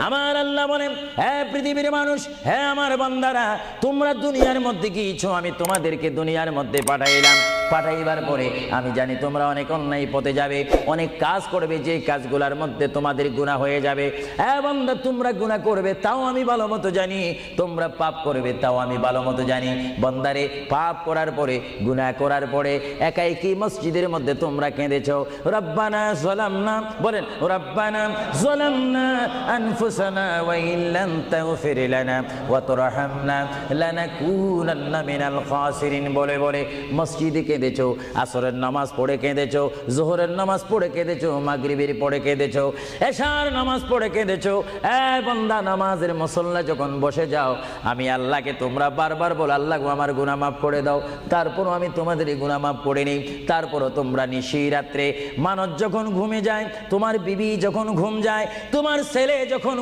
আমার আল্লাহ বলেন, হে পৃথিবীর মানুষ, হে আমার বান্দারা, তোমরা দুনিয়ার মধ্যে গিয়েছো, আমি তোমাদেরকে দুনিয়ার মধ্যে পাঠাইলাম। পাঠাইবার পরে আমি জানি তোমরা অনেক অন্যায় পথে যাবে, অনেক কাজ করবে, যে কাজগুলোর মধ্যে তোমাদের গুনাহ হয়ে যাবে। হ্যাঁ বান্দা, তোমরা গুনাহ করবে তাও আমি ভালো মতো জানি, তোমরা পাপ করবে তাও আমি ভালো মতো জানি। বান্দারে, পাপ করার পরে, গুনাহ করার পরে একাই কি মসজিদের মধ্যে তোমরা কেঁদেছো, রব্বানা যালামনা, বলেন রব্বানা যালামনা আনফুসানা ওয়া ইল্লাম তাগফির লানা ওয়া তুরহামনা লানাকুনান্না মিনাল খাসিরিন বলে বলে মসজিদে কেঁদেছো, আসরের নামাজ পড়ে কেঁদেছো, যোহরের নামাজ পড়ে কেঁদেছো, মাগরিবের পড়ে কেঁদেছো, এশার নামাজ পড়ে কেঁদেছো। এ বান্দা, নামাজের মুসল্লা যখন বসে যাও, আমি আল্লাহকে তোমরা বারবার বল, আল্লাহ আমার গুনাহ মাফ করে দাও। তারপরও আমি তোমাদের এই গুনাহ মাফ করে নিই। তারপরও তোমরা নিশি রাত্রে, মানুষ যখন ঘুমে যায়, তোমার বিবি যখন ঘুম যায়, তোমার ছেলে যখন